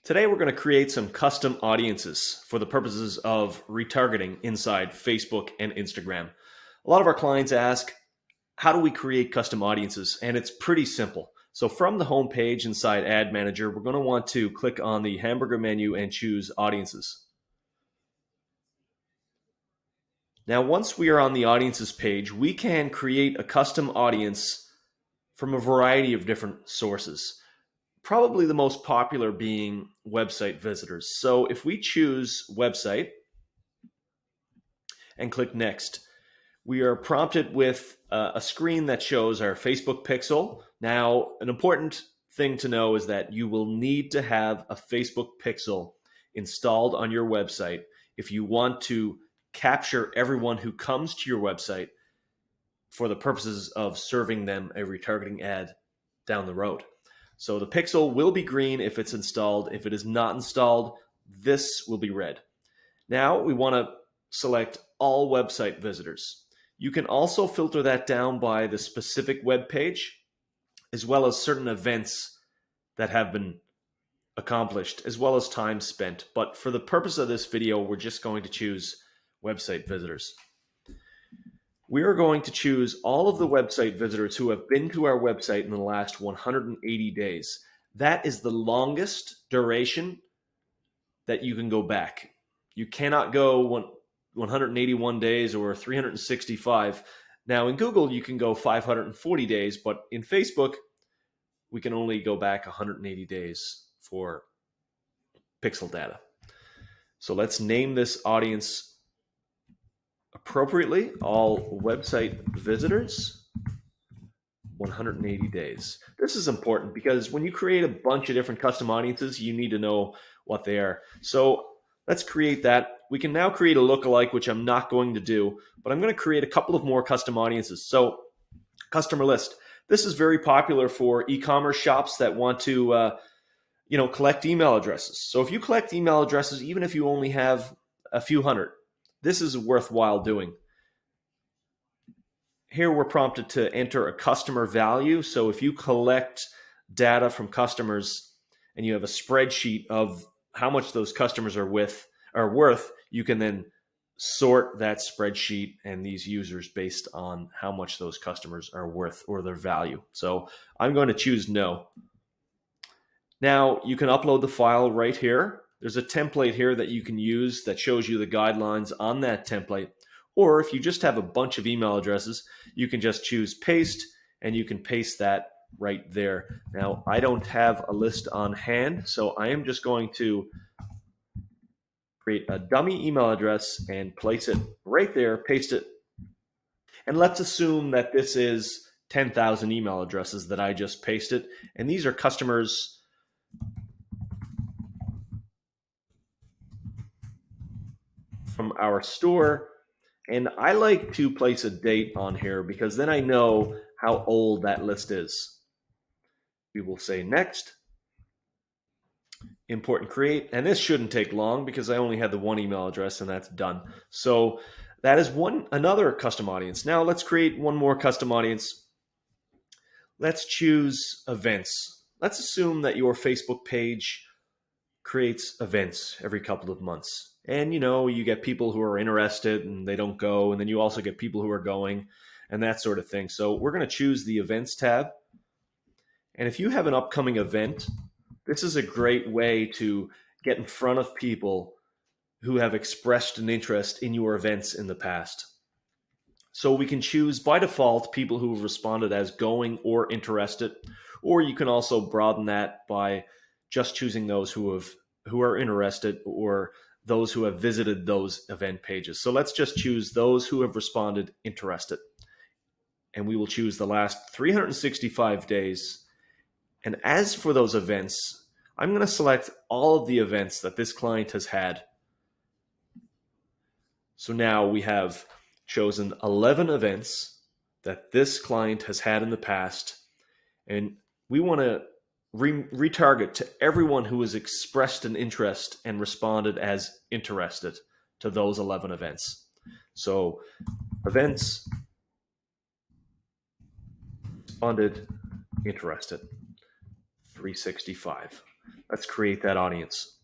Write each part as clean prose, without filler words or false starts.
Today we're going to create some custom audiences for the purposes of retargeting inside Facebook and Instagram. A lot of our clients ask, how do we create custom audiences? And it's pretty simple. So from the home page inside Ad Manager, we're going to want to click on the hamburger menu and choose Audiences. Now, once we are on the Audiences page, we can create a custom audience from a variety of different sources. Probably the most popular being website visitors. So if we choose website and click next, we are prompted with a screen that shows our Facebook pixel. Now, an important thing to know is that you will need to have a Facebook pixel installed on your website if you want to capture everyone who comes to your website for the purposes of serving them a retargeting ad down the road. So the pixel will be green if it's installed. If it is not installed, this will be red. Now we want to select all website visitors. You can also filter that down by the specific web page, as well as certain events that have been accomplished, as well as time spent. But for the purpose of this video, we're just going to choose website visitors. We are going to choose all of the website visitors who have been to our website in the last 180 days. That is the longest duration that you can go back. You cannot go 181 days or 365. Now in Google, you can go 540 days, but in Facebook, we can only go back 180 days for pixel data. So let's name this audience appropriately, all website visitors, 180 days. This is important because when you create a bunch of different custom audiences, you need to know what they are. So let's create that. We can now create a lookalike, which I'm not going to do, but I'm going to create a couple of more custom audiences. So customer list. This is very popular for e-commerce shops that want to collect email addresses. So if you collect email addresses, even if you only have a few hundred, this is worthwhile doing. Here we're prompted to enter a customer value. So if you collect data from customers and you have a spreadsheet of how much those customers are worth, you can then sort that spreadsheet and these users based on how much those customers are worth or their value. So I'm going to choose no. Now you can upload the file right here. There's a template here that you can use that shows you the guidelines on that template. Or if you just have a bunch of email addresses, you can just choose paste and you can paste that right there. Now, I don't have a list on hand, so I am just going to create a dummy email address and place it right there, paste it. And let's assume that this is 10,000 email addresses that I just pasted. And these are customers from our store. And I like to place a date on here because then I know how old that list is. We will say next, import and create. And this shouldn't take long because I only had the one email address and that's done. So that is another custom audience. Now let's create one more custom audience. Let's choose events. Let's assume that your Facebook page creates events every couple of months. And you get people who are interested and they don't go, and then you also get people who are going and that sort of thing. So we're going to choose the events tab. And if you have an upcoming event, this is a great way to get in front of people who have expressed an interest in your events in the past. So we can choose by default people who have responded as going or interested, or you can also broaden that by just choosing those who are interested or those who have visited those event pages. So let's just choose those who have responded interested. And we will choose the last 365 days. And as for those events, I'm going to select all of the events that this client has had. So now we have chosen 11 events that this client has had in the past. And we want to retarget to everyone who has expressed an interest and responded as interested to those 11 events. So events, responded, interested, 365. Let's create that audience.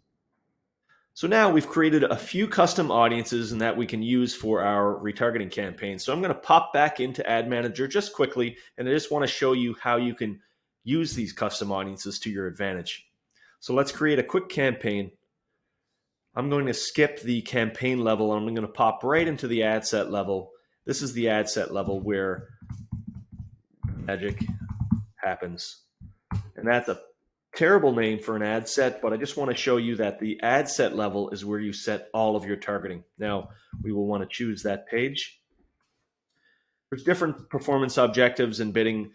So now we've created a few custom audiences and that we can use for our retargeting campaign. So I'm going to pop back into Ad Manager just quickly, and I just want to show you how you can use these custom audiences to your advantage. So let's create a quick campaign. I'm going to skip the campaign level and I'm going to pop right into the ad set level. This is the ad set level where magic happens. And that's a terrible name for an ad set, but I just want to show you that the ad set level is where you set all of your targeting. Now, we will want to choose that page. There's different performance objectives and bidding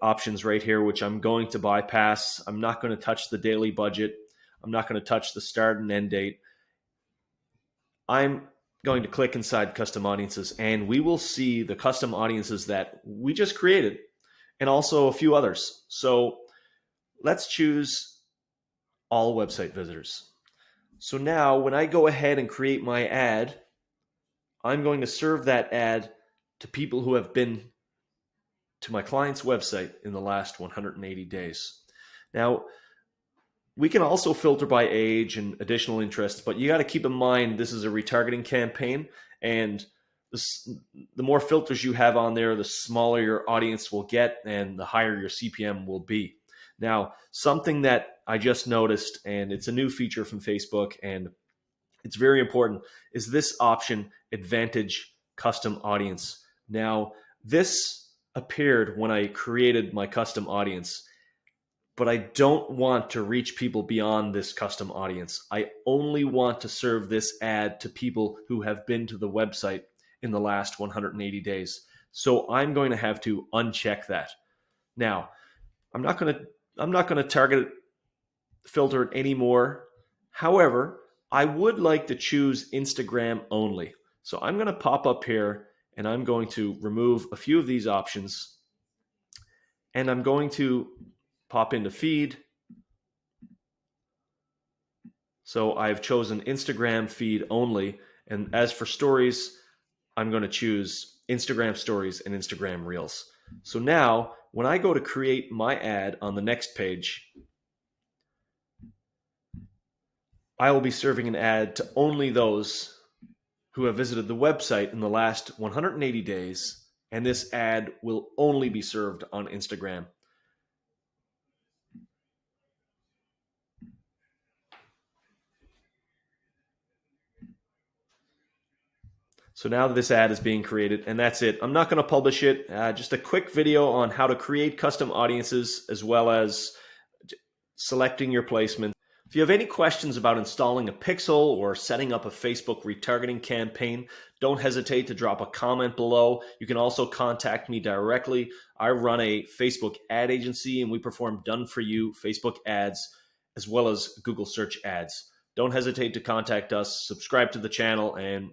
options right here, which I'm going to bypass. I'm not going to touch the daily budget. I'm not going to touch the start and end date. I'm going to click inside custom audiences, and we will see the custom audiences that we just created and also a few others. So let's choose all website visitors. So now when I go ahead and create my ad, I'm going to serve that ad to people who have been to my client's website in the last 180 days. Now, we can also filter by age and additional interests, but you got to keep in mind this is a retargeting campaign, and the more filters you have on there, the smaller your audience will get and the higher your CPM will be. Now, something that I just noticed, and it's a new feature from Facebook, and it's very important, is this option, Advantage Custom Audience. Now, this appeared when I created my custom audience, but I don't want to reach people beyond this custom audience. I only want to serve this ad to people who have been to the website in the last 180 days. So I'm going to have to uncheck that. Now, I'm not going to target filter it anymore. However, I would like to choose Instagram only. So I'm going to pop up here and I'm going to remove a few of these options, and I'm going to pop into feed. So I've chosen Instagram feed only. And as for stories, I'm going to choose Instagram stories and Instagram reels. So now when I go to create my ad on the next page, I will be serving an ad to only those who have visited the website in the last 180 days. And this ad will only be served on Instagram. So now this ad is being created, and that's it. I'm not going to publish it. Just a quick video on how to create custom audiences as well as selecting your placement. If you have any questions about installing a pixel or setting up a Facebook retargeting campaign, don't hesitate to drop a comment below. You can also contact me directly. I run a Facebook ad agency, and we perform done-for-you Facebook ads as well as Google search ads. Don't hesitate to contact us, subscribe to the channel, and